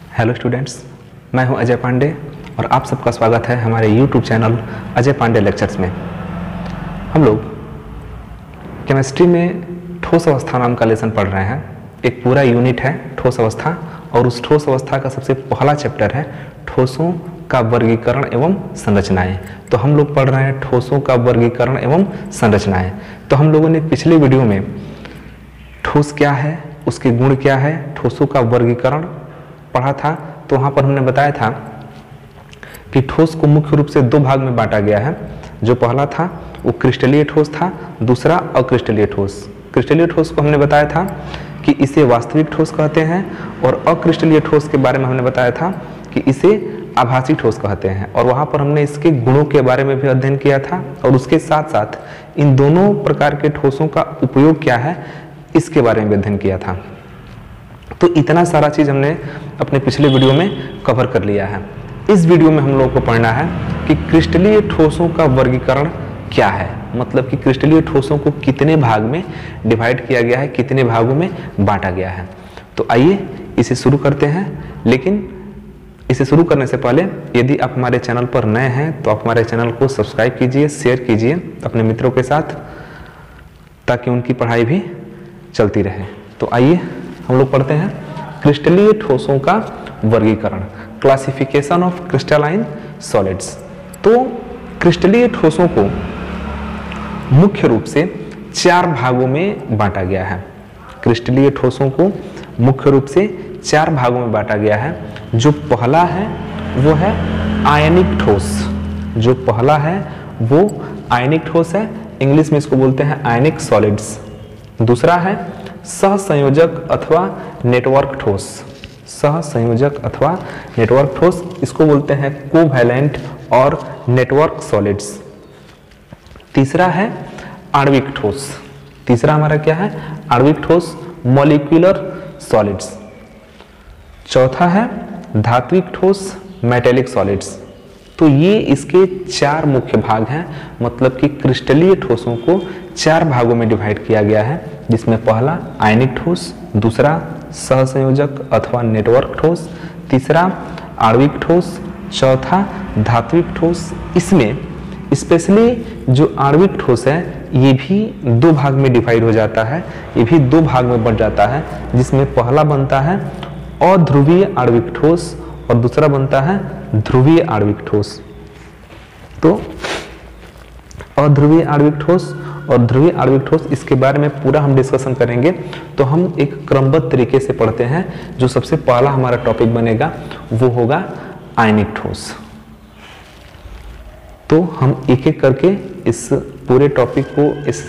Hello students, मैं हूं अजय पांडे और आप सबका स्वागत है हमारे YouTube channel Ajay Pandey lectures में। हम लोग केमिस्ट्री में ठोस अवस्था नाम का लेसन पढ़ रहे हैं। एक पूरा यूनिट है ठोस अवस्था और उस ठोस अवस्था का सबसे पहला चैप्टर है ठोसों का वर्गीकरण एवं संरचनाएं। तो हम लोग पढ़ रहे हैं ठोसों का वर्गीकरण एवं संरचनाएं। तो हम लोगों ने पिछले वीडियो में ठोस क्या है, उसके गुण क्या है, ठोसों का वर्गीकरण पढ़ा था। तो वहाँ पर हमने बताया था कि ठोस को मुख्य रूप से दो भाग में बांटा गया है। जो पहला था वो क्रिस्टलीय ठोस था, दूसरा अक्रिस्टलीय ठोस। क्रिस्टलीय ठोस को हमने बताया था कि इसे वास्तविक ठोस कहते हैं और अक्रिस्टलीय ठोस के बारे में हमने बताया था कि इसे आभासी ठोस कहते हैं। और वहाँ पर हमने इसके गुणों के बारे में भी अध्ययन किया था और उसके साथ साथ इन दोनों प्रकार के ठोसों का उपयोग क्या है इसके बारे में अध्ययन किया था। तो इतना सारा चीज हमने अपने पिछले वीडियो में कवर कर लिया है। इस वीडियो में हम लोगों को पढ़ना है कि क्रिस्टलीय ठोसों का वर्गीकरण क्या है, मतलब कि क्रिस्टलीय ठोसों को कितने भाग में डिवाइड किया गया है, कितने भागों में बांटा गया है। तो आइए इसे शुरू करते हैं। लेकिन इसे शुरू करने से पहले यदि आप हमारे चैनल पर नए हैं तो आप हमारे चैनल को सब्सक्राइब कीजिए, शेयर कीजिए अपने मित्रों के साथ, ताकि उनकी पढ़ाई भी चलती रहे। तो आइए हम लोग पढ़ते हैं क्रिस्टलीय ठोसों का वर्गीकरण, क्लासिफिकेशन ऑफ क्रिस्टलाइन सॉलिड्स। तो क्रिस्टलीय ठोसों को मुख्य रूप से चार भागों में बांटा गया है। क्रिस्टलीय ठोसों को मुख्य रूप से चार भागों में बांटा गया है। जो पहला है वो है आयनिक ठोस। जो पहला है वो आयनिक ठोस है, इंग्लिश में इसको बोलते हैं आयनिक सॉलिड्स। दूसरा है सहसंयोजक अथवा नेटवर्क ठोस। सहसंयोजक अथवा नेटवर्क ठोस, इसको बोलते हैं कोवैलेंट और नेटवर्क सॉलिड्स। तीसरा है आणविक ठोस। तीसरा हमारा क्या है? आणविक ठोस, मॉलिक्यूलर सॉलिड्स। चौथा है धात्विक ठोस, मेटेलिक सॉलिड्स। तो ये इसके चार मुख्य भाग हैं, मतलब कि क्रिस्टलीय ठोसों को चार भागों में डिवाइड किया गया है, जिसमें पहला आयनिक ठोस, दूसरा सहसंयोजक अथवा नेटवर्क ठोस, तीसरा आणविक ठोस, चौथा धात्विक ठोस। इसमें स्पेशली जो आणविक ठोस है ये भी दो भाग में डिवाइड हो जाता है, ये भी दो भाग में बढ़ जाता है, जिसमें पहला बनता है अध्रुवीय आणविक ठोस और दूसरा बनता है ध्रुवीय आणविक ठोस। तो अध्रुवीय आणविक ठोस और ध्रुवीय आणविक ठोस, इसके बारे में पूरा हम डिस्कशन करेंगे। तो हम एक क्रमबद्ध तरीके से पढ़ते हैं। जो सबसे पहला हमारा टॉपिक बनेगा वो होगा आयनिक ठोस। तो हम एक एक करके इस पूरे टॉपिक को इस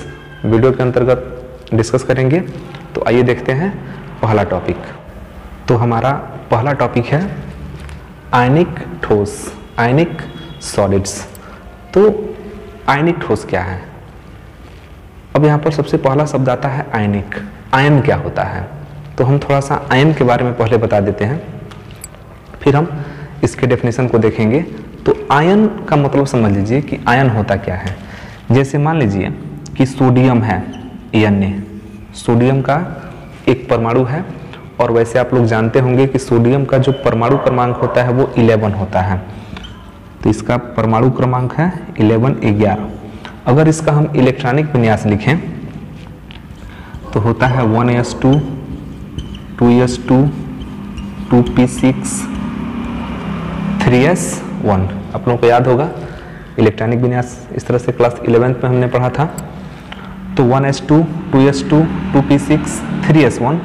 वीडियो के अंतर्गत डिस्कस करेंगे। तो आइए देखते हैं पहला टॉपिक। तो हमारा पहला टॉपिक है आयनिक ठोस, आयनिक सॉलिड्स। तो आयनिक ठोस क्या है? अब यहाँ पर सबसे पहला शब्द आता है आयनिक। आयन क्या होता है? तो हम थोड़ा सा आयन के बारे में पहले बता देते हैं, फिर हम इसके डेफिनेशन को देखेंगे। तो आयन का मतलब समझ लीजिए कि आयन होता क्या है। जैसे मान लीजिए कि सोडियम है, Na, सोडियम का एक परमाणु है और वैसे आप लोग जानते होंगे कि सोडियम का जो परमाणु क्रमांक होता है वो 11 होता है। तो इसका परमाणु क्रमांक है 11। अगर इसका हम इलेक्ट्रॉनिक विन्यास लिखें तो होता है 1s2, 2s2, 2p6, 3s1। आप लोगों को याद होगा इलेक्ट्रॉनिक विन्यास इस तरह से क्लास 11th में हमने पढ़ा था। तो 1s2, 2s2, 2p6, 3s1,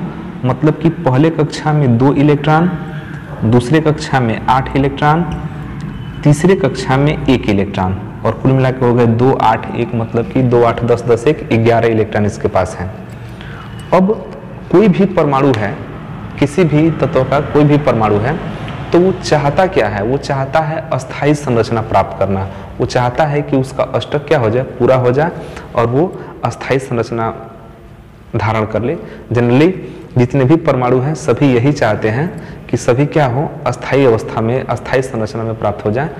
मतलब कि पहले कक्षा में 2 इलेक्ट्रॉन, दूसरे कक्षा में 8 इलेक्ट्रॉन, तीसरे कक्षा में 1 इलेक्ट्रॉन, और कुल मिलाकर हो गए 2, 8, 1, मतलब कि 2, 8, 10, 10, 1, 11 इलेक्ट्रॉन इसके पास है। अब कोई भी परमाणु है, किसी भी तत्व का कोई भी परमाणु है, तो वो चाहता क्या है? वो चाहता है अस्थायी संरचना प्राप्त करना। वो चाहता है कि उसका अष्टक क्या हो जाए, पूरा हो जाए और वो अस्थायी संरचना धारण कर ले। जनरली जितने भी परमाणु हैं सभी यही चाहते हैं कि सभी क्या हो, अस्थायी अवस्था में, अस्थायी संरचना में प्राप्त हो जाए।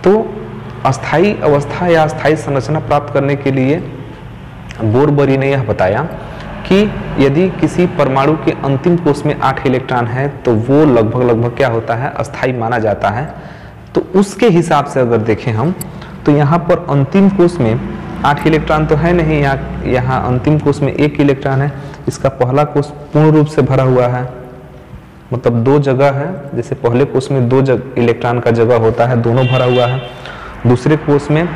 तो अस्थायी अवस्था या अस्थायी संरचना प्राप्त करने के लिए बोरबरी ने यह बताया कि यदि किसी परमाणु के अंतिम कोष में 8 इलेक्ट्रॉन है तो वो लगभग क्या होता है, अस्थायी माना जाता है। तो उसके हिसाब से अगर देखें हम तो यहाँ पर अंतिम कोष में 8 इलेक्ट्रॉन तो है नहीं, यहाँ अंतिम कोष में 1 इलेक्ट्रॉन है। इसका पहला कोष पूर्ण रूप से भरा हुआ है, मतलब 2 जगह है, जैसे पहले कोष में 2 इलेक्ट्रॉन का जगह होता है, दोनों भरा हुआ है। दूसरे कोष में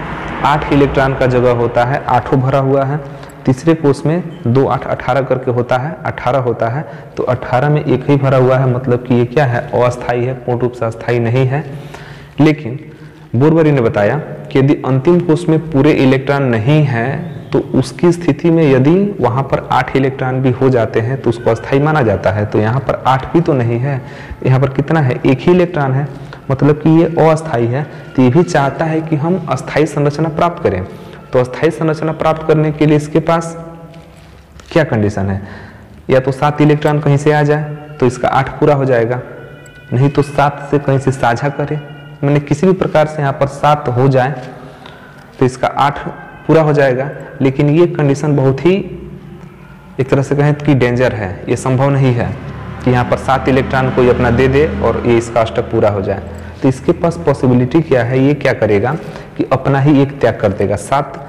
8 इलेक्ट्रॉन का जगह होता है, 8 भरा हुआ है। तीसरे कोष में 2 8 18 करके होता है, 18 होता है। तो 18 में 1 ही भरा हुआ है, मतलब कि ये क्या है, अस्थायी है, पूर्ण रूप से अस्थायी नहीं है। लेकिन बोरबरी ने बताया कि यदि अंतिम कोष में पूरे इलेक्ट्रॉन नहीं है तो उसकी स्थिति में यदि वहां पर 8 इलेक्ट्रॉन भी हो जाते हैं तो उसको अस्थायी माना जाता है। तो यहाँ पर 8 भी तो नहीं है, यहाँ पर कितना है, 1 ही इलेक्ट्रॉन है, मतलब कि ये अस्थायी है। तो ये भी चाहता है कि हम अस्थायी संरचना प्राप्त करें। तो अस्थायी संरचना प्राप्त करने के लिए इसके पास क्या कंडीशन है, या तो 7 इलेक्ट्रॉन कहीं से आ जाए तो इसका 8 पूरा हो जाएगा, नहीं तो 7 से कहीं से साझा करे, मैंने किसी भी प्रकार से यहाँ पर 7 हो जाए तो इसका 8 पूरा हो जाएगा। लेकिन ये कंडीशन बहुत ही एक तरह से कहें कि डेंजर है, ये संभव नहीं है कि यहाँ पर 7 इलेक्ट्रॉन कोई अपना दे दे और ये इसका अष्टक पूरा हो जाए। तो इसके पास पॉसिबिलिटी क्या है, ये क्या करेगा कि अपना ही एक त्याग कर देगा। 7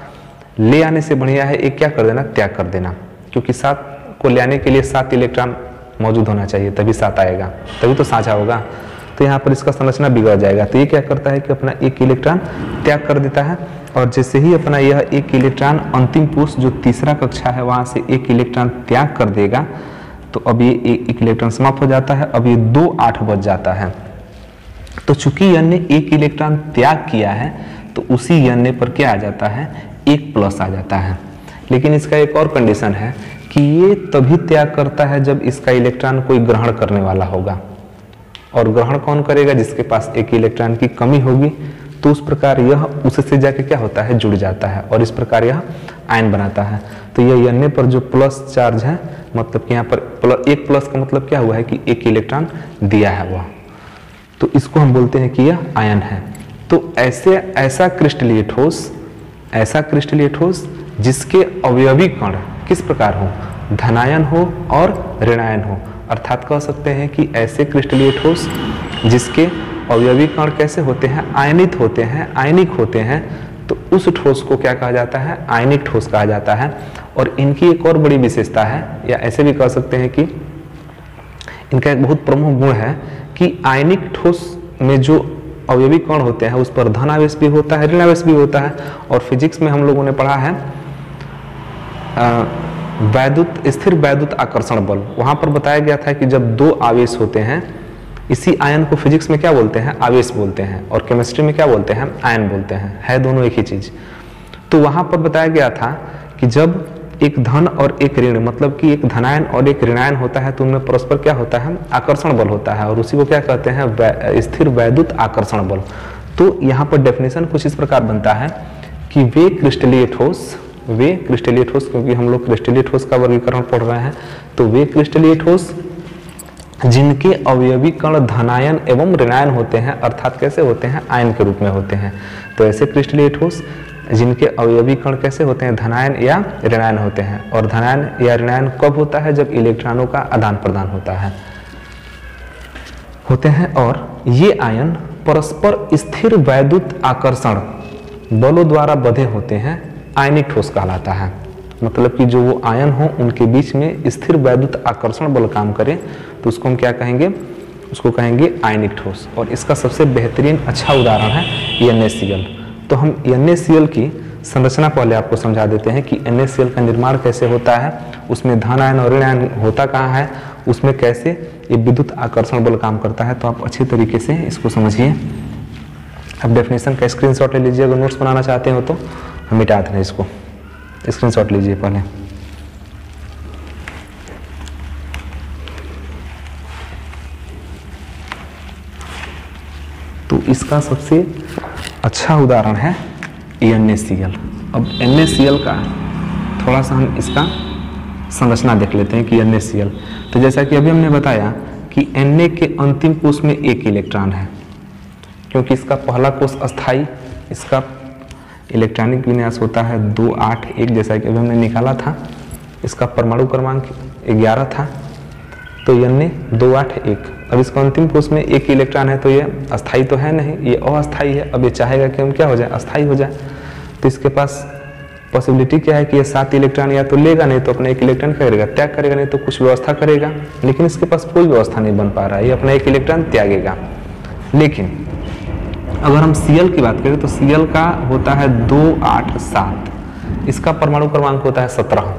ले आने से बढ़िया है एक क्या कर देना, त्याग कर देना, क्योंकि 7 को ले आने के लिए 7 इलेक्ट्रॉन मौजूद होना चाहिए, तभी 7 आएगा, तभी तो साझा होगा। तो यहाँ पर इसका संरचना बिगड़ जाएगा। तो ये क्या करता है कि अपना 1 इलेक्ट्रॉन त्याग कर देता है, और जैसे ही अपना यह 1 इलेक्ट्रॉन अंतिम कोष जो तीसरा कक्षा है वहां से 1 इलेक्ट्रॉन त्याग कर देगा, तो अब ये 1 इलेक्ट्रॉन समाप्त हो जाता है। अब ये 2 8 बच जाता है। तो चूंकि यन ने 1 इलेक्ट्रॉन त्याग किया है तो उसी यन ने पर क्या आ जाता है, 1 प्लस आ जाता है। लेकिन इसका एक और कंडीशन है कि ये तभी त्याग करता है जब इसका इलेक्ट्रॉन कोई ग्रहण करने वाला होगा, और ग्रहण कौन करेगा, जिसके पास 1 इलेक्ट्रॉन की कमी होगी। तो उस प्रकार यह उससे जाके क्या होता है, जुड़ जाता है, और इस प्रकार यह आयन बनाता है। तो यह एन पर जो प्लस चार्ज है, मतलब कि यहाँ पर 1 प्लस का मतलब क्या हुआ है कि 1 इलेक्ट्रॉन दिया है वह, तो इसको हम बोलते हैं कि यह आयन है। तो ऐसा क्रिस्टलीय ठोस जिसके अवयवी कण किस प्रकार हो, धनायन हो और ऋणायन हो, अर्थात कह सकते हैं कि ऐसे क्रिस्टलीय ठोस जिसके अवयवी कण कैसे होते हैं, आयनित होते हैं, आयनिक होते हैं, तो उस ठोस को क्या कहा जाता है, आयनिक ठोस कहा जाता है। और इनकी एक और बड़ी विशेषता है, या ऐसे भी कह सकते हैं कि इनका एक बहुत प्रमुख गुण है कि आयनिक ठोस में जो अवयवी कण होते हैं उस पर धन आवेश भी होता है, ऋण आवेश भी होता है। और फिजिक्स में हम लोगों ने पढ़ा है स्थिर वैद्युत आकर्षण बल, वहां पर बताया गया था कि जब 2 आवेश होते हैं, इसी आयन को फिजिक्स में क्या बोलते हैं, आवेश बोलते हैं, और केमिस्ट्री में क्या बोलते हैं, आयन बोलते हैं, है दोनों एक ही चीज। तो वहां पर बताया गया था कि जब एक धन और एक ऋण, मतलब कि एक धनायन और एक ऋणायन होता है, तो उनमें परस्पर क्या होता है, आकर्षण बल होता है, और उसी को क्या कहते हैं, स्थिर वैद्युत आकर्षण बल। तो यहाँ पर डेफिनेशन कुछ इस प्रकार बनता है कि वे क्रिस्टलीय ठोस, क्योंकि हम लोग क्रिस्टलीय ठोस का वर्गीकरण पढ़ रहे हैं, तो वे क्रिस्टलीय ठोस जिनके अवयवी कण धनायन एवं ऋणायन होते हैं, अर्थात कैसे होते हैं, आयन के रूप में होते हैं। तो ऐसे क्रिस्टलीय ठोस जिनके अवयवी कण कैसे होते हैं, धनायन या ऋणायन होते हैं। और धनायन या ऋणायन कब होता है, जब इलेक्ट्रॉनों का आदान प्रदान होते हैं। और ये आयन परस्पर स्थिर वैद्युत आकर्षण बलों द्वारा बंधे होते हैं, आयनिक ठोस कहलाता है। मतलब कि जो वो आयन हो उनके बीच में स्थिर वैद्युत आकर्षण बल काम करे, तो उसको हम क्या कहेंगे, उसको कहेंगे आयनिक ठोस। और इसका सबसे बेहतरीन अच्छा उदाहरण है NaCl। तो हम NaCl की संरचना पहले आपको समझा देते हैं कि NaCl का निर्माण कैसे होता है, उसमें धन आयन और ऋण आयन होता कहाँ है, उसमें कैसे ये विद्युत आकर्षण बल काम करता है। तो आप अच्छे तरीके से इसको समझिए। अब डेफिनेशन का स्क्रीनशॉट ले लीजिए, अगर नोट्स बनाना चाहते हो तो हम मिटा दें इसको, स्क्रीनशॉट लीजिए पहले। तो इसका सबसे अच्छा उदाहरण है NaCl। अब NaCl का थोड़ा सा हम इसका संरचना देख लेते हैं कि NaCl। तो जैसा कि अभी हमने बताया कि Na के अंतिम कोष में 1 इलेक्ट्रॉन है, क्योंकि इसका पहला कोष अस्थाई, इसका इलेक्ट्रॉनिक विन्यास होता है 2 8 1, जैसा कि अभी हमने निकाला था। इसका परमाणु क्रमांक 11 था, तो Na 2 8 1। अब इसका अंतिम कोष में एक इलेक्ट्रॉन है, तो ये अस्थाई तो है नहीं, ये अस्थाई है। अब ये चाहेगा कि हम क्या हो जाए, अस्थाई हो जाए। तो इसके पास पॉसिबिलिटी क्या है कि ये 7 इलेक्ट्रॉन या तो लेगा, नहीं तो अपना एक इलेक्ट्रॉन करेगा, त्याग करेगा, नहीं तो कुछ व्यवस्था करेगा। लेकिन इसके पास कोई व्यवस्था नहीं बन पा रहा है, ये अपना एक इलेक्ट्रॉन त्यागेगा। लेकिन अगर हम Cl की बात करें तो Cl का होता है 2 8 7, इसका परमाणु क्रमांक होता है 17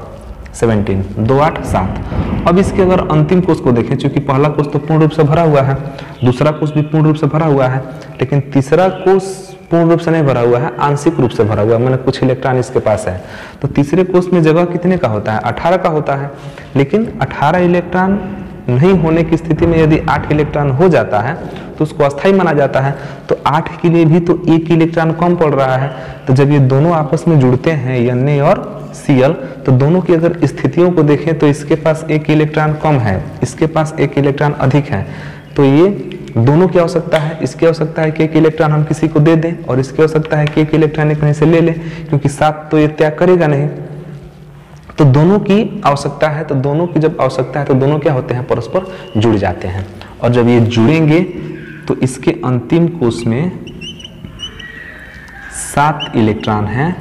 2 8 7। अब इसके अगर अंतिम कोष को देखें, चूंकि पहला कोष तो पूर्ण रूप से भरा हुआ है, दूसरा कोष भी पूर्ण रूप से भरा हुआ है, लेकिन तीसरा कोष पूर्ण रूप से नहीं भरा हुआ है, आंशिक रूप से भरा हुआ है, मतलब कुछ इलेक्ट्रॉन इसके पास है। तो तीसरे कोष में जगह कितने का होता है, 18 का होता है। लेकिन 18 इलेक्ट्रॉन नहीं होने की स्थिति में यदि 8 इलेक्ट्रॉन हो जाता है तो उसको अस्थाई माना जाता है। तो 8 के लिए भी तो एक इलेक्ट्रॉन कम पड़ रहा है। तो जब ये दोनों आपस में जुड़ते हैं Na और Cl, तो दोनों की अगर स्थितियों को देखें तो इसके पास एक इलेक्ट्रॉन कम है, इसके पास एक इलेक्ट्रॉन अधिक है। तो ये दोनों की आवश्यकता है, इसकी आवश्यकता है कि एक इलेक्ट्रॉन हम किसी को दे दें, और इसकी आवश्यकता है कि एक इलेक्ट्रॉन कहीं से ले लें, क्योंकि 7 तो ये त्याग करेगा नहीं। तो दोनों की आवश्यकता है, तो दोनों की जब आवश्यकता है तो दोनों क्या होते हैं, परस्पर जुड़ जाते हैं। और जब ये जुड़ेंगे तो इसके अंतिम कोष में 7 इलेक्ट्रॉन हैं,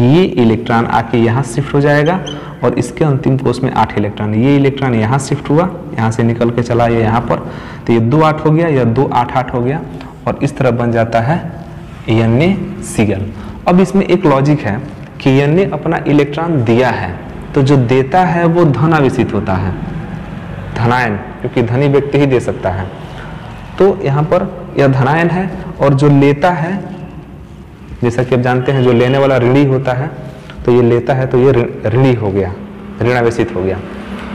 ये इलेक्ट्रॉन आके यहाँ शिफ्ट हो जाएगा, और इसके अंतिम कोष में 8 इलेक्ट्रॉन, ये इलेक्ट्रॉन यहाँ शिफ्ट हुआ, यहाँ से निकल के चला ये यहाँ पर, तो ये 2 8 हो गया, या 2 8 8 हो गया, और इस तरह बन जाता है NaCl। अब इसमें एक लॉजिक है कि Na अपना इलेक्ट्रॉन दिया है, तो जो देता है वो धन आवेशित होता है, धनायन, क्योंकि धनी व्यक्ति ही दे सकता है। तो यहाँ पर यह धनायन है, और जो लेता है, जैसा कि आप जानते हैं, जो लेने वाला ऋणी होता है, तो ये लेता है तो ये ऋणी हो गया, ऋणावेशित हो गया।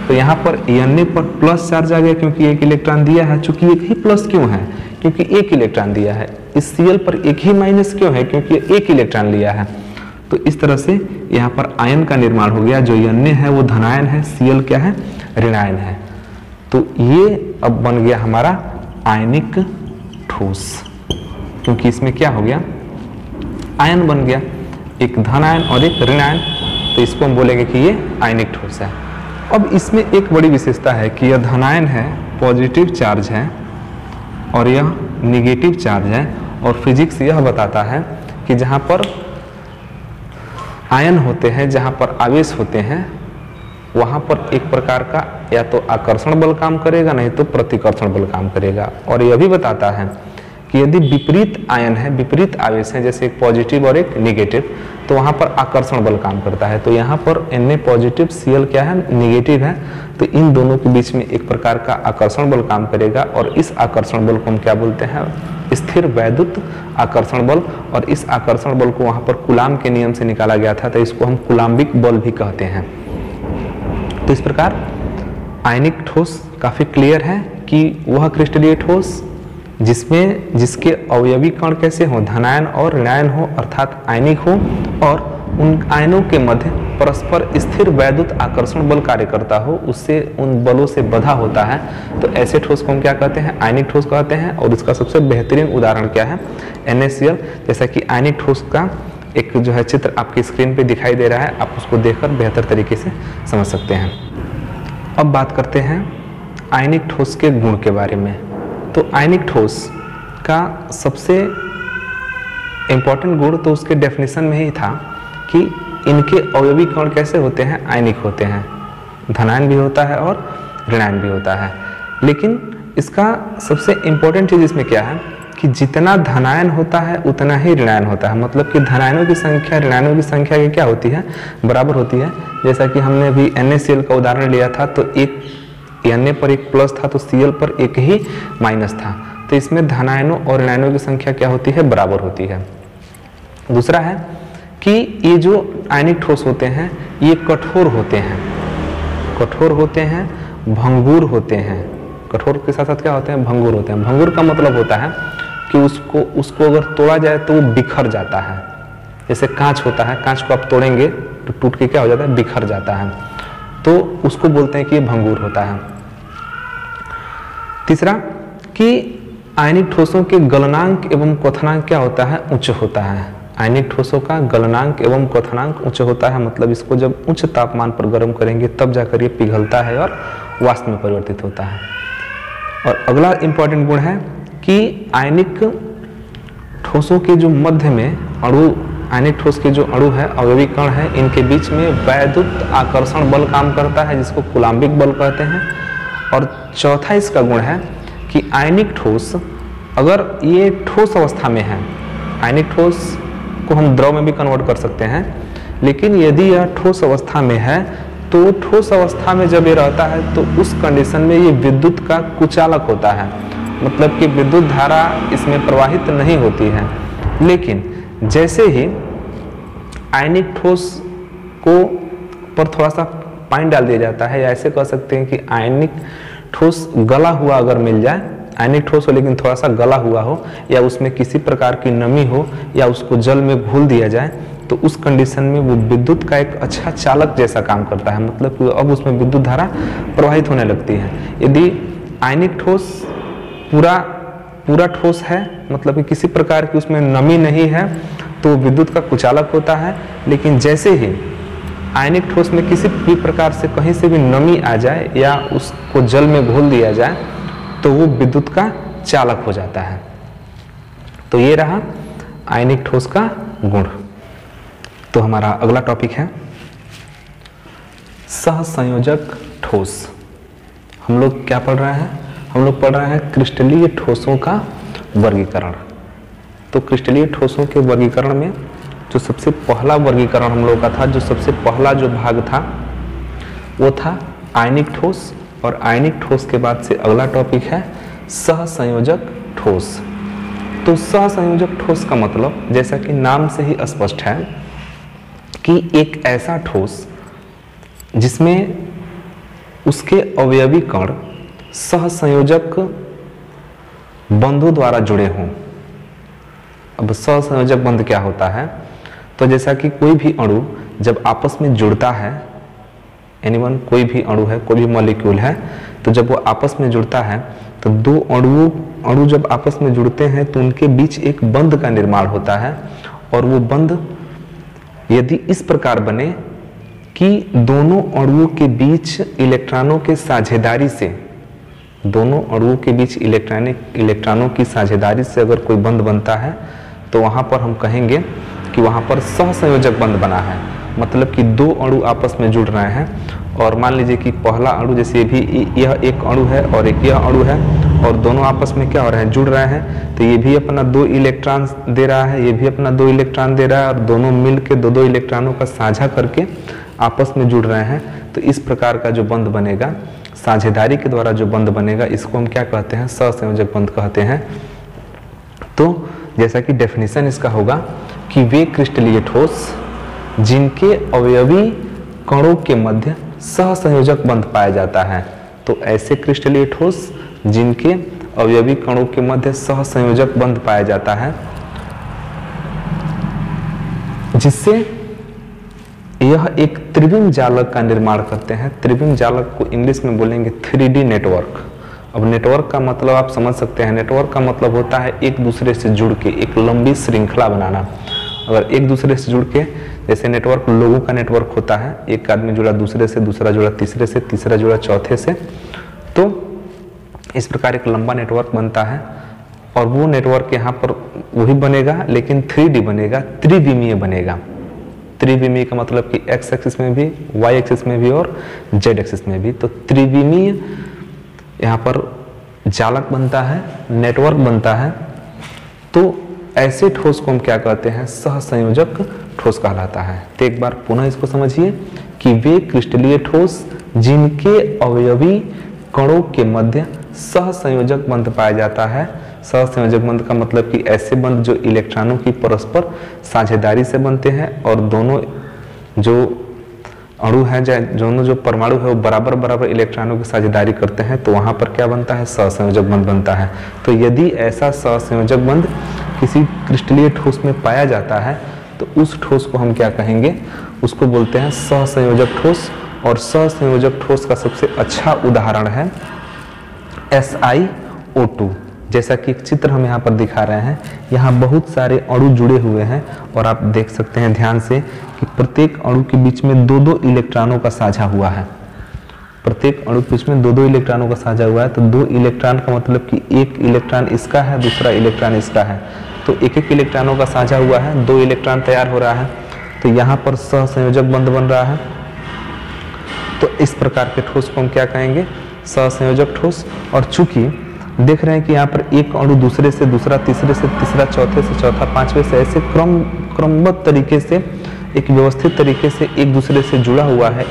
तो यहाँ पर Na पर प्लस चार्ज आ गया, क्योंकि एक इलेक्ट्रॉन दिया है। चूंकि एक ही प्लस क्यों है, क्योंकि एक इलेक्ट्रॉन दिया है। इस Cl पर एक ही माइनस क्यों है, क्योंकि एक इलेक्ट्रॉन लिया है। तो इस तरह से यहाँ पर आयन का निर्माण हो गया। जो Na है वो धनायन है, Cl क्या है, ऋणायन है। तो ये अब बन गया हमारा आयनिक ठोस, क्योंकि इसमें क्या हो गया, आयन बन गया, एक धन आयन और एक ऋण आयन। तो इसको हम बोलेंगे कि ये आयनिक ठोस है। अब इसमें एक बड़ी विशेषता है कि यह धनायन है, पॉजिटिव चार्ज है, और यह निगेटिव चार्ज है। और फिजिक्स यह बताता है कि जहाँ पर आयन होते हैं, जहाँ पर आवेश होते हैं, वहाँ पर एक प्रकार का या तो आकर्षण बल काम करेगा, नहीं तो प्रतिकर्षण बल काम करेगा। और यह भी बताता है कि यदि विपरीत आयन है, विपरीत आवेश है, जैसे एक पॉजिटिव और एक निगेटिव, तो वहाँ पर आकर्षण बल काम करता है। तो यहाँ पर Na पॉजिटिव, Cl क्या है, निगेटिव है। तो इन दोनों के बीच में एक प्रकार का आकर्षण बल काम करेगा, और इस आकर्षण बल को हम क्या बोलते हैं, स्थिर वैद्युत आकर्षण बल। और इस आकर्षण बल को वहाँ पर कूलाम के नियम से निकाला गया था, तो इसको हम कूलाम्बिक बल भी कहते हैं। तो इस प्रकार आयनिक ठोस काफी क्लियर है कि वह क्रिस्टलीय ठोस जिसके अवयवी कण कैसे हो, धनायन और ऋणायन हो, अर्थात आयनिक हो, और उन आयनों के मध्य परस्पर स्थिर वैद्युत आकर्षण बल कार्य करता हो, उससे उन बलों से बधा होता है। तो ऐसे ठोस को हम क्या कहते हैं, आयनिक ठोस कहते हैं। और इसका सबसे बेहतरीन उदाहरण क्या है, NaCl। जैसा कि आयनिक ठोस का एक जो है चित्र आपकी स्क्रीन पे दिखाई दे रहा है, आप उसको देखकर बेहतर तरीके से समझ सकते हैं। अब बात करते हैं आयनिक ठोस के गुण के बारे में। तो आयनिक ठोस का सबसे इम्पोर्टेंट गुण तो उसके डेफिनेशन में ही था कि इनके अवयवी कण कैसे होते हैं, आयनिक होते हैं, धनायन भी होता है और ऋणायन भी होता है। लेकिन इसका सबसे इम्पोर्टेंट चीज़ इसमें क्या है कि जितना धनायन होता है उतना ही ऋणायन होता है। मतलब कि धनायनों की संख्या ऋणायनों की संख्या की क्या होती है, बराबर होती है। जैसा कि हमने अभी NaCl का उदाहरण लिया था, तो एक Na पर एक प्लस था तो Cl पर एक ही माइनस था। तो इसमें धनायनों और ऋणायनों की संख्या क्या होती है, बराबर होती है। दूसरा है कि ये जो आयनिक ठोस होते हैं ये कठोर होते हैं, कठोर होते हैं, भंगुर होते हैं। कठोर के साथ साथ क्या होते हैं, भंगुर होते हैं। भंगुर का मतलब होता है कि उसको अगर तोड़ा जाए तो वो बिखर जाता है। जैसे कांच होता है, कांच को आप तोड़ेंगे तो टूट के क्या हो जाता है, बिखर जाता है। तो उसको बोलते हैं कि ये भंगुर होता है। तीसरा कि आयनिक ठोसों के गलनांक एवं क्वथनांक क्या होता है, उच्च होता है। आयनिक ठोसों का गलनांक एवं क्वथनांक उच्च होता है, मतलब इसको जब उच्च तापमान पर गर्म करेंगे तब जाकर ये पिघलता है और वाष्प में परिवर्तित होता है। और अगला इंपॉर्टेंट गुण है कि आयनिक ठोसों के जो मध्य में अणु, आयनिक ठोस के जो अणु है, अवयवी कण है, इनके बीच में वैद्युत आकर्षण बल काम करता है जिसको कूलाम्बिक बल कहते हैं। और चौथा इसका गुण है कि आयनिक ठोस, अगर ये ठोस अवस्था में है, आयनिक ठोस को हम द्रव में भी कन्वर्ट कर सकते हैं, लेकिन यदि यह ठोस अवस्था में है तो ठोस अवस्था में जब ये रहता है तो उस कंडीशन में ये विद्युत का कुचालक होता है, मतलब कि विद्युत धारा इसमें प्रवाहित नहीं होती है। लेकिन जैसे ही आयनिक ठोस को पर थोड़ा सा पानी डाल दिया जाता है, या ऐसे कह सकते हैं कि आयनिक ठोस गला हुआ अगर मिल जाए, आयनिक ठोस हो लेकिन थोड़ा सा गला हुआ हो, या उसमें किसी प्रकार की नमी हो, या उसको जल में घोल दिया जाए, तो उस कंडीशन में वो विद्युत का एक अच्छा चालक जैसा काम करता है, मतलब कि अब उसमें विद्युत धारा प्रवाहित होने लगती है। यदि आयनिक ठोस पूरा ठोस है, मतलब कि किसी प्रकार की उसमें नमी नहीं है, तो विद्युत का कुचालक होता है। लेकिन जैसे ही आयनिक ठोस में किसी भी प्रकार से कहीं से भी नमी आ जाए या उसको जल में घोल दिया जाए तो वो विद्युत का चालक हो जाता है। तो ये रहा आयनिक ठोस का गुण। तो हमारा अगला टॉपिक है सहसंयोजक ठोस। हम लोग क्या पढ़ रहे हैं? हम लोग पढ़ रहे हैं क्रिस्टलीय ठोसों का वर्गीकरण। तो क्रिस्टलीय ठोसों के वर्गीकरण में जो सबसे पहला वर्गीकरण हम लोग का था, जो सबसे पहला जो भाग था वो था आयनिक ठोस, और आयनिक ठोस के बाद से अगला टॉपिक है सहसंयोजक ठोस। तो सहसंयोजक ठोस का मतलब, जैसा कि नाम से ही स्पष्ट है, कि एक ऐसा ठोस जिसमें उसके अवयवी कण सहसंयोजक बंधों द्वारा जुड़े हों। अब सहसंयोजक बंध क्या होता है? तो जैसा कि कोई भी अणु जब आपस में जुड़ता है, एनीवन, कोई भी अणु है, कोई भी मॉलिक्यूल है, तो जब वो आपस में जुड़ता है तो दो अणु जब आपस में जुड़ते हैं तो उनके बीच एक बंध का निर्माण होता है। और वो बंध यदि इस प्रकार बने कि दोनों अणुओं के बीच इलेक्ट्रॉनों के साझेदारी से, दोनों अणुओं के बीच इलेक्ट्रॉनों की साझेदारी से अगर कोई बंध बनता है तो वहां पर हम कहेंगे कि वहां पर सहसंयोजक बंध बना है। मतलब कि दो अणु आपस में जुड़ रहे हैं, और मान लीजिए कि पहला अणु, जैसे भी यह एक अणु है और एक यह अणु है, और दोनों आपस में क्या हो रहे हैं? जुड़ रहे हैं। तो ये भी अपना 2 इलेक्ट्रॉन दे रहा है, ये भी अपना 2 इलेक्ट्रॉन दे रहा है, और दोनों मिल के 2 इलेक्ट्रॉनों का साझा करके आपस में जुड़ रहे हैं। तो इस प्रकार का जो बंध बनेगा, साझेदारी के द्वारा जो बंध बनेगा, इसको हम क्या कहते हैं? सहसंयोजक बंध कहते हैं। तो जैसा कि डेफिनेशन इसका होगा कि वे क्रिस्टलीय ठोस जिनके अवयवी कणों के मध्य सहसंयोजक बंध पाया जाता है। तो ऐसे क्रिस्टलीय ठोस जिनके अवयवी कणों के मध्य सहसंयोजक बंध पाया जाता है, जिससे यह एक त्रिविम जालक का निर्माण करते हैं। त्रिविम जालक को इंग्लिश में बोलेंगे 3D नेटवर्क। अब नेटवर्क का मतलब आप समझ सकते हैं, नेटवर्क का मतलब होता है एक दूसरे से जुड़ के एक लंबी श्रृंखला बनाना। अगर एक दूसरे से जुड़ के, जैसे नेटवर्क लोगों का नेटवर्क होता है, एक आदमी जुड़ा दूसरे से, दूसरा जुड़ा तीसरे से, तीसरा जुड़ा चौथे से, तो इस प्रकार एक लंबा नेटवर्क बनता है। और वो नेटवर्क यहाँ पर वही बनेगा, लेकिन 3D बनेगा, त्रिविमीय बनेगा। त्रिविमीय का मतलब कि एक्स एक्सिस में भी, वाई एक्सिस में भी और जेड एक्सिस में भी। तो त्रिविमीय यहाँ पर जालक बनता है, नेटवर्क बनता है। तो ऐसे ठोस को हम क्या कहते हैं? सहसंयोजक ठोस कहलाता है। तो एक बार पुनः इसको समझिए कि वे क्रिस्टलीय ठोस जिनके अवयवी कणों के मध्य सहसंयोजक बंध पाया जाता है। सहसंयोजक बंध का मतलब कि ऐसे बंध जो इलेक्ट्रॉनों की परस्पर साझेदारी से बनते हैं, और दोनों जो अणु है, दोनों जो परमाणु है, वो बराबर बराबर इलेक्ट्रॉनों की साझेदारी करते हैं। तो वहां पर क्या बनता है? सहसंयोजक बंध बनता है। तो यदि ऐसा सहसंयोजक बंध किसी क्रिस्टलीय ठोस में पाया जाता है तो उस ठोस को हम क्या कहेंगे? उसको बोलते हैं सहसंयोजक ठोस। और सहसंयोजक ठोस का सबसे अच्छा उदाहरण है SiO2। जैसा कि एक चित्र हम यहाँ पर दिखा रहे हैं, यहाँ बहुत सारे अणु जुड़े हुए हैं और आप देख सकते हैं ध्यान से कि प्रत्येक अणु के बीच में 2-2 इलेक्ट्रॉनों का साझा हुआ है। प्रत्येक अणु के बीच में 2-2 इलेक्ट्रॉनों का साझा हुआ है। तो 2 इलेक्ट्रॉन का मतलब कि एक इलेक्ट्रॉन इसका है, दूसरा इलेक्ट्रॉन इसका है, तो एक एक इलेक्ट्रॉनों का साझा हुआ है, 2 इलेक्ट्रॉन तैयार हो रहा है। तो यहाँ पर सहसंयोजक बंध बन रहा है। तो इस प्रकार के ठोस को हम क्या कहेंगे? सहसंयोजक ठोस। और चूंकि देख रहे हैं कि यहाँ पर एक अणु दूसरे से दूसरा, तीसरे से तीसरा, चौथे से चौथा, पांचवें से ऐसे क्रमबद्ध तरीके से, एक व्यवस्थित तरीके से एक दूसरे से जुड़ा हुआ है,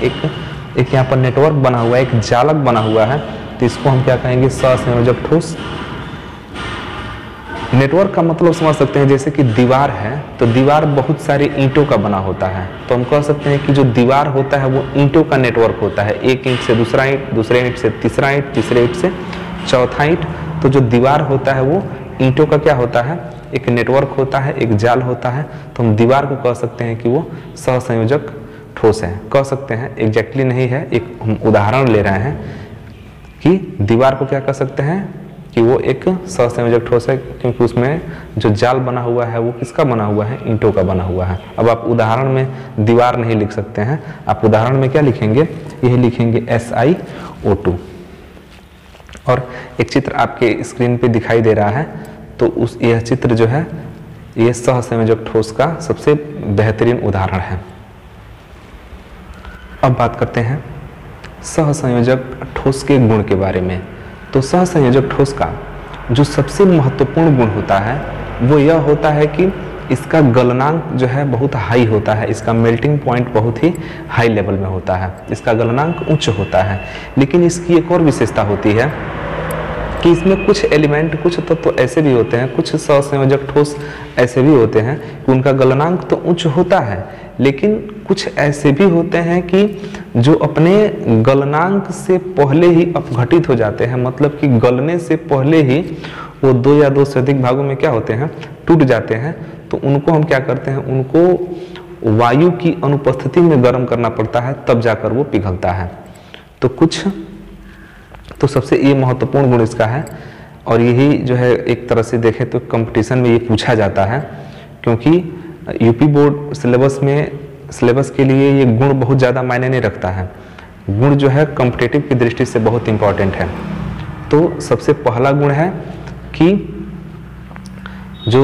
एक यहाँ पर नेटवर्क बना हुआ है, एक जालक बना हुआ है। तो इसको हम क्या कहेंगे? सहसंयोजक ठोस। नेटवर्क का मतलब समझ सकते हैं, जैसे कि दीवार है तो दीवार बहुत सारे ईंटों का बना होता है, तो हम कह सकते हैं कि जो दीवार होता है वो ईंटों का नेटवर्क होता है। एक ईंट से दूसरा ईंट, दूसरे ईंट से तीसरा ईंट, तीसरे ईंट से चौथा ईंट। तो जो दीवार होता है वो ईंटों का क्या होता है? एक नेटवर्क होता है, एक जाल होता है। तो हम दीवार को कह सकते हैं कि वो सहसंयोजक ठोस है। कह सकते हैं, एग्जैक्टली नहीं है, एक हम उदाहरण ले रहे हैं कि दीवार को क्या कह सकते हैं कि वो एक सहसंयोजक ठोस है, क्योंकि उसमें जो जाल बना हुआ है वो किसका बना हुआ है? ईंटों का बना हुआ है। अब आप उदाहरण में दीवार नहीं लिख सकते हैं, आप उदाहरण में क्या लिखेंगे? यही लिखेंगे SiO2। और एक चित्र आपके स्क्रीन पे दिखाई दे रहा है, तो यह चित्र जो है ये सहसंयोजक ठोस का सबसे बेहतरीन उदाहरण है। अब बात करते हैं सहसंयोजक ठोस के गुण के बारे में। तो सहसंयोजक ठोस का जो सबसे महत्वपूर्ण गुण होता है वो यह होता है कि इसका गलनांक जो है बहुत हाई होता है, इसका मेल्टिंग पॉइंट बहुत ही हाई लेवल में होता है, इसका गलनांक उच्च होता है। लेकिन इसकी एक और विशेषता होती है कि इसमें कुछ एलिमेंट, कुछ तत्व तो ऐसे भी होते हैं, कुछ सहसंयोजक ठोस ऐसे भी होते हैं कि उनका गलनांक तो उच्च होता है, लेकिन कुछ ऐसे भी होते हैं कि जो अपने गलनांक से पहले ही अपघटित हो जाते हैं, मतलब कि गलने से पहले ही वो 2 या 2 से अधिक भागों में क्या होते हैं? टूट जाते हैं। तो उनको हम क्या करते हैं? उनको वायु की अनुपस्थिति में गर्म करना पड़ता है, तब जाकर वो पिघलता है। तो सबसे ये महत्वपूर्ण गुण इसका है। और यही जो है एक तरह से देखें तो कंपटीशन में ये पूछा जाता है, क्योंकि यूपी बोर्ड सिलेबस के लिए ये गुण बहुत ज़्यादा मायने नहीं रखता है। गुण जो है कॉम्पिटिटिव की दृष्टि से बहुत इंपॉर्टेंट है। तो सबसे पहला गुण है कि जो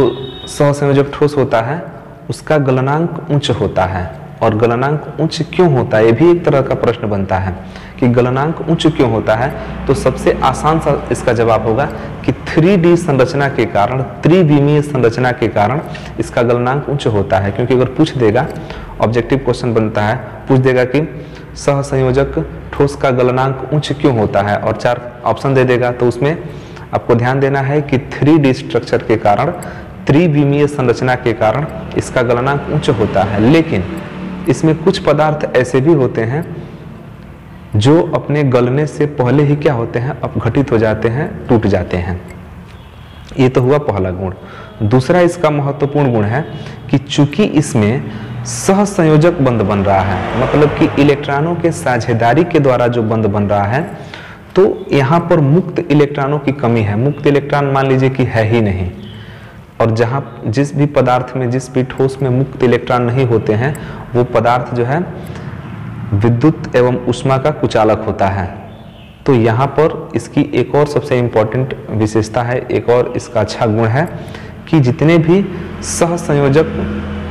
सहसंयोजक ठोस होता है उसका गलनांक उच्च होता है। और गलनांक उच्च क्यों होता है? ये भी एक तरह का प्रश्न बनता है कि गलनांक उच्च क्यों होता है। तो सबसे आसान सा इसका जवाब होगा कि 3D संरचना के कारण, त्रिविमीय संरचना के कारण इसका गलनांक उच्च होता है। क्योंकि अगर पूछ देगा, ऑब्जेक्टिव क्वेश्चन बनता है, पूछ देगा कि सहसंयोजक ठोस का गलनांक उच्च क्यों होता है और 4 ऑप्शन दे देगा, तो उसमें आपको ध्यान देना है कि 3D स्ट्रक्चर के कारण, त्रिविमीय संरचना के कारण इसका गलनांक उच्च होता है। लेकिन इसमें कुछ पदार्थ ऐसे भी होते हैं जो अपने गलने से पहले ही क्या होते हैं? अपघटित हो जाते हैं, टूट जाते हैं। ये तो हुआ पहला गुण। दूसरा इसका महत्वपूर्ण गुण है कि चूंकि इसमें सहसंयोजक बंध बन रहा है, मतलब कि इलेक्ट्रॉनों के साझेदारी के द्वारा जो बंध बन रहा है, तो यहाँ पर मुक्त इलेक्ट्रॉनों की कमी है। मुक्त इलेक्ट्रॉन मान लीजिए कि है ही नहीं। और जहाँ जिस भी पदार्थ में, जिस भी ठोस में मुक्त इलेक्ट्रॉन नहीं होते हैं, वो पदार्थ जो है विद्युत एवं ऊष्मा का कुचालक होता है। तो यहाँ पर इसकी एक और सबसे इम्पोर्टेंट विशेषता है, एक और इसका अच्छा गुण है कि जितने भी सहसंयोजक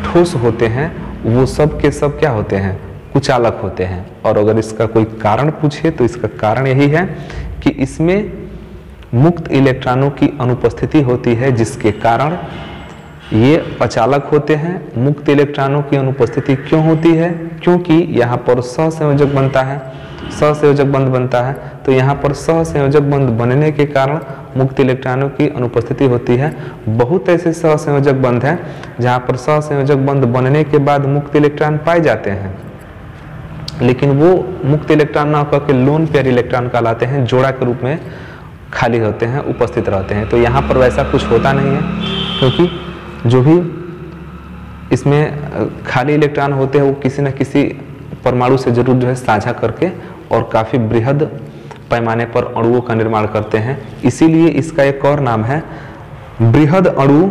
ठोस होते हैं वो सब के सब क्या होते हैं? कुचालक होते हैं। और अगर इसका कोई कारण पूछे तो इसका कारण यही है कि इसमें मुक्त इलेक्ट्रॉनों की अनुपस्थिति होती है, जिसके कारण ये अचालक होते हैं। मुक्त इलेक्ट्रॉनों की अनुपस्थिति क्यों होती है? क्योंकि यहाँ पर सहसंयोजक बनता है, सहसंयोजक बंध बनता है। तो यहाँ पर सहसंयोजक बंध बनने के कारण मुक्त इलेक्ट्रॉनों की अनुपस्थिति होती है। बहुत ऐसे सहसंयोजक बंध हैं जहाँ पर सहसंयोजक बंध बनने के बाद मुक्त इलेक्ट्रॉन पाए जाते हैं, लेकिन वो मुक्त इलेक्ट्रॉन ना होकर के लोन पेयर इलेक्ट्रॉन कहलाते हैं, जोड़ा के रूप में खाली होते हैं, उपस्थित रहते हैं। तो यहाँ पर वैसा कुछ होता नहीं है, क्योंकि जो भी इसमें खाली इलेक्ट्रॉन होते हैं वो किसी न किसी परमाणु से जरूर जो है साझा करके और काफ़ी बृहद पैमाने पर अणुओं का निर्माण करते हैं। इसीलिए इसका एक और नाम है बृहद अणु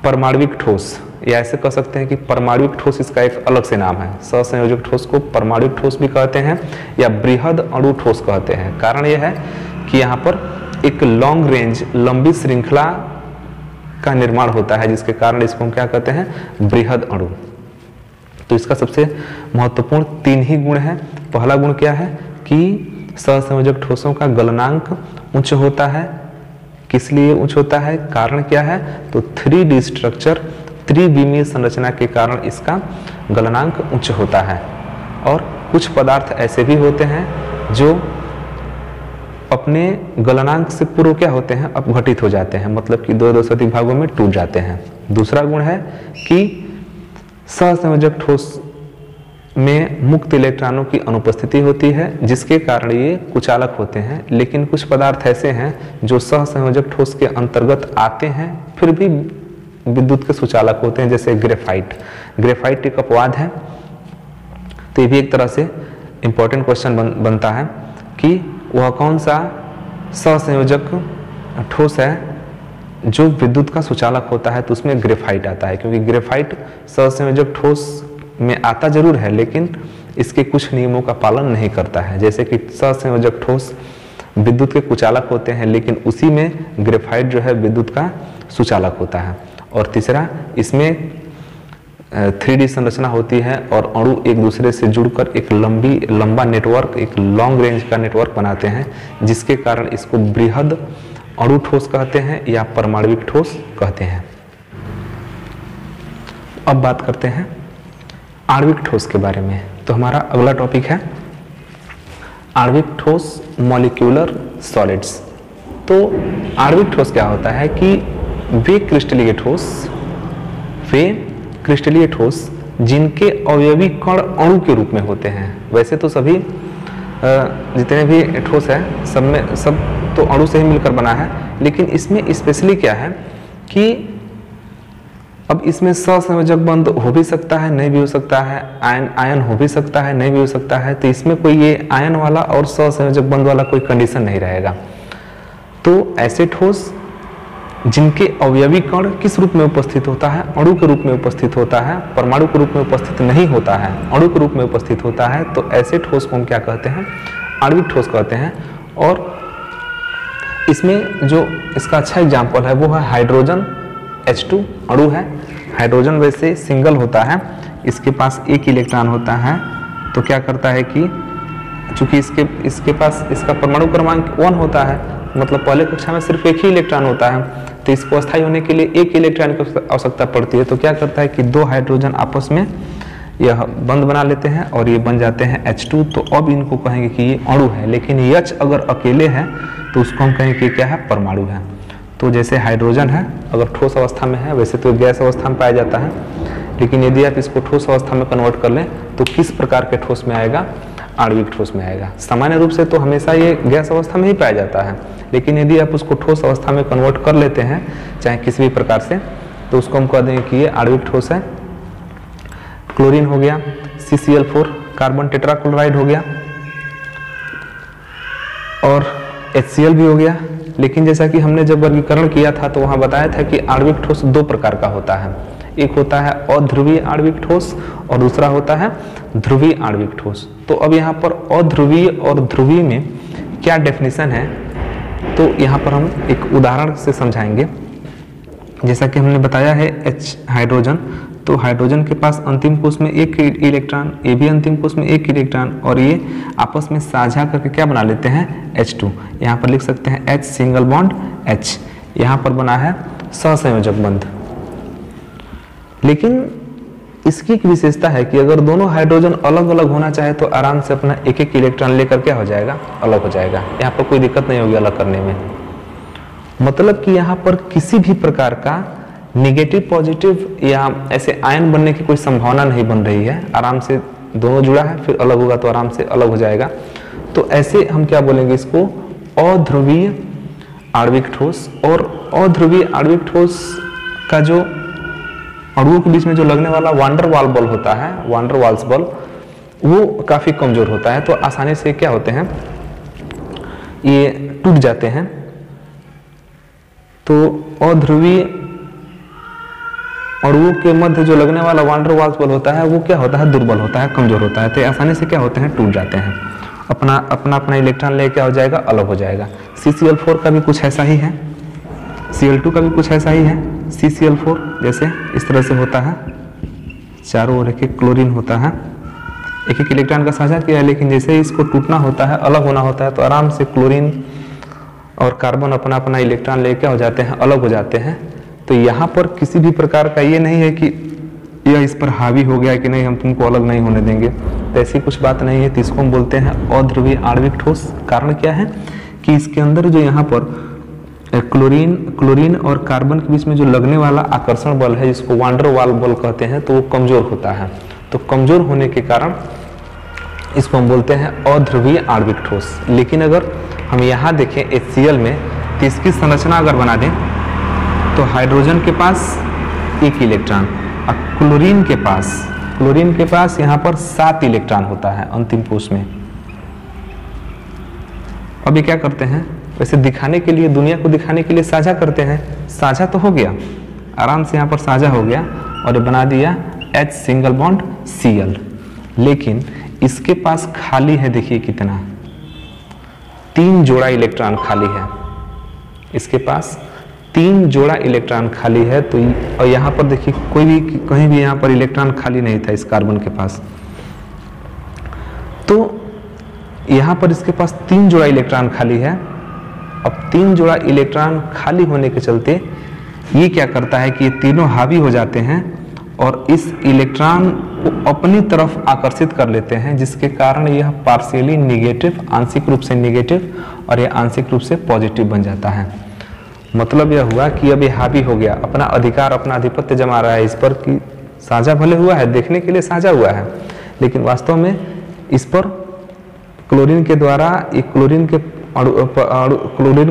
परमाणविक ठोस, या ऐसे कह सकते हैं कि परमाणविक ठोस इसका एक अलग से नाम है। सहसंयोजक ठोस को परमाणविक ठोस भी कहते हैं या बृहद अणु ठोस कहते हैं। कारण यह है कि यहाँ पर एक लॉन्ग रेंज, लंबी श्रृंखला का निर्माण होता है, जिसके कारण इसको हम क्या कहते हैं, बृहद अणु। तो इसका सबसे महत्वपूर्ण 3 ही गुण है। पहला गुण क्या है कि सहसंयोजक ठोसों का गलनांक उच्च होता है। किस लिए उच्च होता है, कारण क्या है, तो 3D स्ट्रक्चर, त्रिविमीय संरचना के कारण इसका गलनांक उच्च होता है। और कुछ पदार्थ ऐसे भी होते हैं जो अपने गलनांक से पूर्व क्या होते हैं, अपघटित हो जाते हैं, मतलब कि 2 से अधिक भागों में टूट जाते हैं। दूसरा गुण है कि सहसंयोजक ठोस में मुक्त इलेक्ट्रॉनों की अनुपस्थिति होती है, जिसके कारण ये कुचालक होते हैं। लेकिन कुछ पदार्थ ऐसे हैं जो सहसंयोजक ठोस के अंतर्गत आते हैं फिर भी विद्युत के सुचालक होते हैं, जैसे ग्रेफाइट। ग्रेफाइट एक अपवाद है। तो ये भी एक तरह से इंपॉर्टेंट क्वेश्चन बनता है कि वह कौन सा सहसंयोजक ठोस है जो विद्युत का सुचालक होता है, तो उसमें ग्रेफाइट आता है। क्योंकि ग्रेफाइट सहसंयोजक ठोस में आता जरूर है, लेकिन इसके कुछ नियमों का पालन नहीं करता है। जैसे कि सहसंयोजक ठोस विद्युत के कुचालक होते हैं, लेकिन उसी में ग्रेफाइट जो है विद्युत का सुचालक होता है। और तीसरा, इसमें 3D संरचना होती है और अणु एक दूसरे से जुड़कर एक लंबा नेटवर्क, एक लॉन्ग रेंज का नेटवर्क बनाते हैं, जिसके कारण इसको बृहद अणु ठोस कहते हैं या परमाणविक ठोस कहते हैं। अब बात करते हैं आणविक ठोस के बारे में। तो हमारा अगला टॉपिक है आणविक ठोस, मॉलिक्यूलर सॉलिड्स। तो आणविक ठोस क्या होता है कि वे क्रिस्टलीय ठोस जिनके अवयवी कण अणु के रूप में होते हैं। वैसे तो सभी जितने भी ठोस है सब तो अणु से ही मिलकर बना है, लेकिन इसमें स्पेशली क्या है कि अब इसमें सहसंयोजक बंध हो भी सकता है, नहीं भी हो सकता है, आयन हो भी सकता है, नहीं भी हो सकता है। तो इसमें कोई ये आयन वाला और सहसंयोजक बंध वाला कोई कंडीशन नहीं रहेगा। तो ऐसे ठोस जिनके अवयवी कण किस रूप में उपस्थित होता है, अणु के रूप में उपस्थित होता है, परमाणु के रूप में उपस्थित नहीं होता है, अणु के रूप में उपस्थित होता है, तो ऐसे ठोस को हम क्या कहते हैं, आणविक ठोस कहते हैं। और इसमें जो इसका अच्छा एग्जाम्पल है वो है हाइड्रोजन H2 अणु है। हाइड्रोजन वैसे सिंगल होता है, इसके पास एक इलेक्ट्रॉन होता है। तो क्या करता है कि चूंकि इसके पास इसका परमाणु क्रमांक 1 होता है, मतलब पहले कक्षा में सिर्फ एक ही इलेक्ट्रॉन होता है, तो इसको अस्थायी होने के लिए एक इलेक्ट्रॉन की आवश्यकता पड़ती है। तो क्या करता है कि 2 हाइड्रोजन आपस में यह बंध बना लेते हैं और ये बन जाते हैं H2। तो अब इनको कहेंगे कि ये अणु है, लेकिन H अगर अकेले है तो उसको हम कहेंगे कि क्या है, परमाणु है। तो जैसे हाइड्रोजन है, अगर ठोस अवस्था में है, वैसे तो गैस अवस्था में पाया जाता है, लेकिन यदि आप इसको ठोस अवस्था में कन्वर्ट कर लें तो किस प्रकार के ठोस में आएगा, आणविक ठोस में आएगा। सामान्य रूप से तो हमेशा ये गैस अवस्था में ही पाया जाता है, लेकिन यदि आप उसको ठोस अवस्था में कन्वर्ट कर लेते हैं चाहे किसी भी प्रकार से, तो उसको हम कह देंगे कि ये आणविक ठोस है। क्लोरीन हो गया, CCl4 कार्बन टेट्राक्लोराइड हो गया, और HCl भी हो गया। लेकिन जैसा कि हमने जब वर्गीकरण किया था तो वहां बताया था कि आणविक ठोस 2 प्रकार का होता है। एक होता है अध्रुवीय आणविक ठोस और दूसरा होता है ध्रुवीय आणविक ठोस। तो अब यहाँ पर अध्रुवीय और ध्रुवीय में क्या डेफिनेशन है, तो यहाँ पर हम एक उदाहरण से समझाएंगे। जैसा कि हमने बताया है H हाइड्रोजन, तो हाइड्रोजन के पास अंतिम कोष में एक इलेक्ट्रॉन, ये भी अंतिम कोष में एक इलेक्ट्रॉन, और ये आपस में साझा करके क्या बना लेते हैं, H2। यहाँ पर लिख सकते हैं H सिंगल बॉन्ड H। यहाँ पर बना है सहसंयोजक बंध। लेकिन इसकी एक विशेषता है कि अगर दोनों हाइड्रोजन अलग अलग होना चाहे तो आराम से अपना एक एक इलेक्ट्रॉन लेकर क्या हो जाएगा, अलग हो जाएगा। यहाँ पर कोई दिक्कत नहीं होगी अलग करने में। मतलब कि यहाँ पर किसी भी प्रकार का निगेटिव पॉजिटिव या ऐसे आयन बनने की कोई संभावना नहीं बन रही है। आराम से दोनों जुड़ा है, फिर अलग होगा तो आराम से अलग हो जाएगा। तो ऐसे हम क्या बोलेंगे इसको, अध्रुवीय आणविक ठोस। और अध्रुवीय आणविक ठोस का जो अणुओं के बीच में जो लगने वाला वांडर वाल बल होता है, वांडर वाल्स बल, वो काफी कमजोर होता है। तो आसानी से क्या होते हैं, ये टूट जाते हैं। तो अध्रुवीय अणुओं के मध्य जो लगने वाला वांडर वाल्स बल होता है वो क्या होता है, दुर्बल होता है, कमजोर होता है, तो आसानी से क्या होते हैं, टूट जाते हैं, अपना अपना अपना इलेक्ट्रॉन ले क्या हो जाएगा, अलग हो जाएगा। CCl4 का भी कुछ ऐसा ही है, Cl2 का भी कुछ ऐसा ही है। CCl4 जैसे इस तरह से होता है, चारों ओर एक एक क्लोरीन होता है, एक एक इलेक्ट्रॉन का साझा किया है, लेकिन जैसे इसको टूटना होता है, अलग होना होता है, तो आराम से क्लोरीन और कार्बन अपना अपना इलेक्ट्रॉन ले क्या हो जाते हैं, अलग हो जाते हैं। तो यहाँ पर किसी भी प्रकार का ये नहीं है कि यह इस पर हावी हो गया कि नहीं हम तुमको अलग नहीं होने देंगे, तो ऐसी कुछ बात नहीं है। तो इसको हम बोलते हैं अध्रुवीय आणविक ठोस। कारण क्या है कि इसके अंदर जो यहाँ पर क्लोरीन और कार्बन के बीच में जो लगने वाला आकर्षण बल है, जिसको वांडर वाल बल कहते हैं, तो वो कमजोर होता है। तो कमजोर होने के कारण इसको हम बोलते हैं अध्रुवीय आणविक ठोस। लेकिन अगर हम यहाँ देखें HCl में, तो इसकी संरचना अगर बना दें तो हाइड्रोजन के पास एक इलेक्ट्रॉन और क्लोरीन के पास यहाँ पर 7 इलेक्ट्रॉन होता है अंतिम कोश में। अब ये क्या करते हैं, वैसे दिखाने के लिए, दुनिया को दिखाने के लिए साझा करते हैं, साझा तो हो गया, आराम से यहाँ पर साझा हो गया और बना दिया H सिंगल बॉन्ड Cl। लेकिन इसके पास खाली है, देखिए कितना, 3 जोड़ा इलेक्ट्रॉन खाली है, इसके पास 3 जोड़ा इलेक्ट्रॉन खाली है। तो और यहाँ पर देखिए कोई भी कहीं भी यहाँ पर इलेक्ट्रॉन खाली नहीं था इस कार्बन के पास। तो यहाँ पर इसके पास 3 जोड़ा इलेक्ट्रॉन खाली है। अब 3 जोड़ा इलेक्ट्रॉन खाली होने के चलते ये क्या करता है कि ये तीनों हावी हो जाते हैं और इस इलेक्ट्रॉन को अपनी तरफ आकर्षित कर लेते हैं, जिसके कारण यह पार्शियली निगेटिव, आंशिक रूप से निगेटिव और यह आंशिक रूप से पॉजिटिव बन जाता है। मतलब यह हुआ कि अब ये हावी हो गया, अपना अधिकार, अपना आधिपत्य जमा रहा है इस पर कि साझा भले हुआ है, देखने के लिए साझा हुआ है, लेकिन वास्तव में इस पर क्लोरीन के द्वारा एक क्लोरीन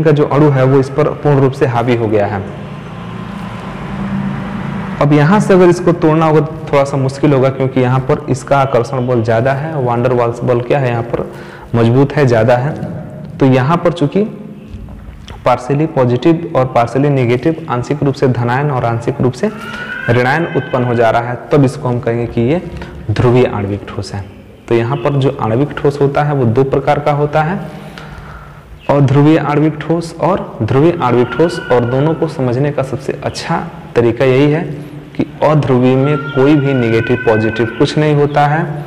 का जो अणु है वो इस पर पूर्ण रूप से हावी हो गया है। अब यहाँ से अगर इसको तोड़ना होगा थोड़ा सा मुश्किल होगा, क्योंकि यहाँ पर इसका आकर्षण बल ज़्यादा है, वांडर वाल्स बल क्या है यहाँ पर मजबूत है, ज़्यादा है। तो यहाँ पर चूंकि पार्शियली पॉजिटिव और पार्शियली नेगेटिव, आंशिक रूप से धनायन और आंशिक रूप से ऋणायन उत्पन्न हो जा रहा है, तब इसको हम कहेंगे कि ये ध्रुवीय आणविक ठोस है। तो यहाँ पर जो आणविक ठोस होता है वो 2 प्रकार का होता है, अध्रुवीय आणविक ठोस और ध्रुवीय आणविक ठोस। और दोनों को समझने का सबसे अच्छा तरीका यही है कि अध्रुवीय में कोई भी नेगेटिव पॉजिटिव कुछ नहीं होता है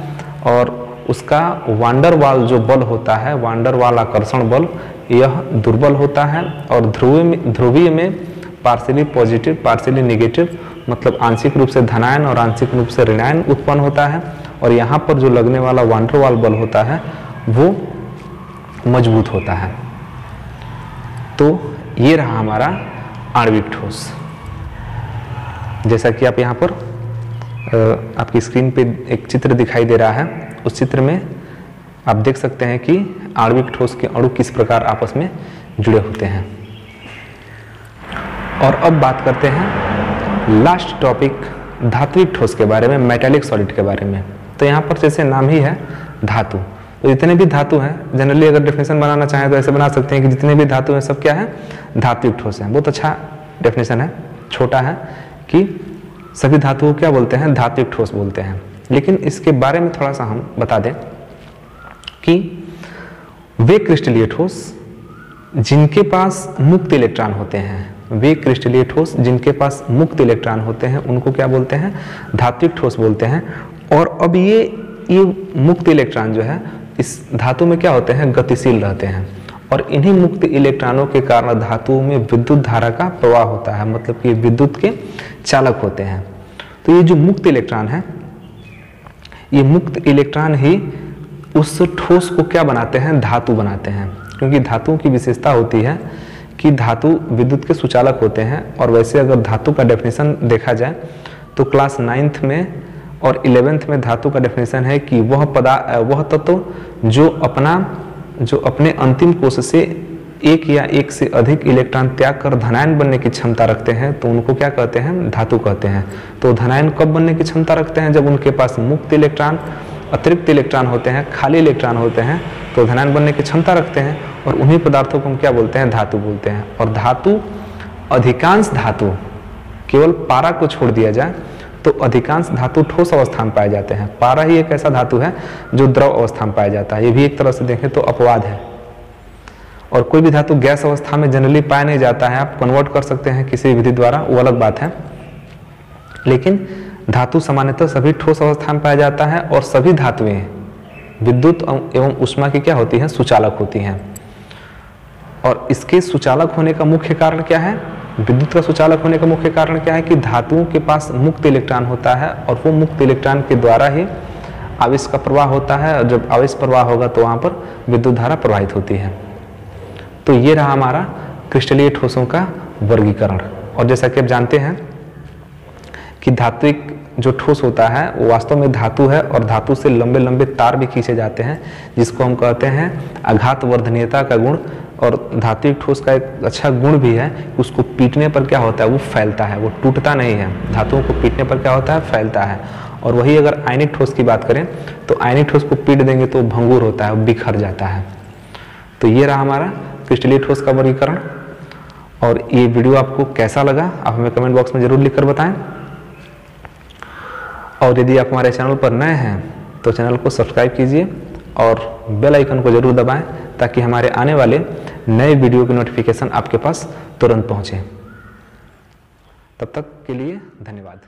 और उसका वांडर वाल जो बल होता है, वांडर वाल आकर्षण बल, यह दुर्बल होता है। और ध्रुवीय में पार्शियली पॉजिटिव, पार्शियली नेगेटिव, मतलब आंशिक रूप से धनायन और आंशिक रूप से ऋणायन उत्पन्न होता है। और यहाँ पर जो लगने वाला वांडर वाल बल होता है वो मजबूत होता है। तो ये रहा हमारा आणविक ठोस। जैसा कि आप यहाँ पर आपकी स्क्रीन पे एक चित्र दिखाई दे रहा है, उस चित्र में आप देख सकते हैं कि आणविक ठोस के अणु किस प्रकार आपस में जुड़े होते हैं। और अब बात करते हैं लास्ट टॉपिक, धात्विक ठोस के बारे में, मेटालिक सॉलिड के बारे में। तो यहाँ पर जैसे नाम ही है धातु, तो जितने भी धातु हैं, जनरली अगर डेफिनेशन बनाना चाहें तो ऐसे बना सकते हैं कि जितने भी धातु हैं सब क्या है, धात्विक ठोस हैं। बहुत अच्छा डेफिनेशन है, छोटा है, कि सभी धातुओं को क्या बोलते हैं, धात्विक ठोस बोलते हैं। लेकिन इसके बारे में थोड़ा सा हम बता दें कि वे क्रिस्टलीय ठोस जिनके पास मुक्त इलेक्ट्रॉन होते हैं, वे क्रिस्टलीय ठोस जिनके पास मुक्त इलेक्ट्रॉन होते हैं, उनको क्या बोलते हैं, धात्विक ठोस बोलते हैं। और अब ये मुक्त इलेक्ट्रॉन जो है इस धातु में क्या होते हैं, गतिशील रहते हैं। और इन्हीं मुक्त इलेक्ट्रॉनों के कारण धातुओं में विद्युत धारा का प्रवाह होता है, मतलब कि विद्युत के चालक होते हैं। तो ये जो मुक्त इलेक्ट्रॉन है, ये मुक्त इलेक्ट्रॉन ही उस ठोस को क्या बनाते हैं, धातु बनाते हैं। क्योंकि धातुओं की विशेषता होती है कि धातु विद्युत के सुचालक होते हैं। और वैसे अगर धातु का डेफिनेशन देखा जाए तो क्लास 9th में और 11th में धातु का डेफिनेशन है कि वह तत्व जो अपने अंतिम कोश से एक या एक से अधिक इलेक्ट्रॉन त्याग कर धनायन बनने की क्षमता रखते हैं, तो उनको क्या कहते हैं, धातु कहते हैं। तो धनायन कब बनने की क्षमता रखते हैं, जब उनके पास मुक्त इलेक्ट्रॉन, अतिरिक्त इलेक्ट्रॉन होते हैं, खाली इलेक्ट्रॉन होते हैं, तो धनायन बनने की क्षमता रखते हैं। और उन्हीं पदार्थों को हम क्या बोलते हैं, धातु बोलते हैं। और धातु, अधिकांश धातु केवल पारा को छोड़ दिया जाए तो अधिकांश धातु ठोस अवस्था में पाए जाते हैं। पारा ही एक ऐसा धातु है जो द्रव अवस्था में पाया जाता है। ये भी एक तरह से देखें तो अपवाद है। और कोई भी धातु गैस अवस्था में जनरली पाया नहीं जाता है, आप कन्वर्ट कर सकते हैं किसी विधि द्वारा, वो अलग बात है। लेकिन धातु सामान्यतः सभी ठोस अवस्था में पाया जाता है और सभी धातुएं विद्युत एवं ऊष्मा की क्या होती हैं, सुचालक होती हैं। और इसके सुचालक होने का मुख्य कारण क्या है, विद्युत का सुचालक होने का मुख्य कारण क्या है कि धातुओं के पास मुक्त इलेक्ट्रॉन होता है और वो मुक्त इलेक्ट्रॉन के द्वारा ही आवेश का प्रवाह होता है, और जब आवेश प्रवाह होगा तो वहाँ पर विद्युत धारा प्रवाहित होती है। तो ये रहा हमारा क्रिस्टलीय ठोसों का वर्गीकरण। और जैसा कि आप जानते हैं कि धात्विक जो ठोस होता है वो वास्तव में धातु है और धातु से लंबे लंबे तार भी खींचे जाते हैं, जिसको हम कहते हैं आघात वर्धनीयता का गुण। और धात्विक ठोस का एक अच्छा गुण भी है कि उसको पीटने पर क्या होता है, वो फैलता है, वो टूटता नहीं है। धातुओं को पीटने पर क्या होता है, फैलता है। और वही अगर आयनिक ठोस की बात करें तो आयनिक ठोस को पीट देंगे तो भंगुर होता है, बिखर जाता है। तो ये रहा हमारा क्रिस्टलीय ठोस का वर्गीकरण। और ये वीडियो आपको कैसा लगा आप हमें कमेंट बॉक्स में जरूर लिखकर बताएं। और यदि आप हमारे चैनल पर नए हैं तो चैनल को सब्सक्राइब कीजिए और बेल आइकन को जरूर दबाएं ताकि हमारे आने वाले नए वीडियो की नोटिफिकेशन आपके पास तुरंत पहुंचे। तब तक के लिए धन्यवाद।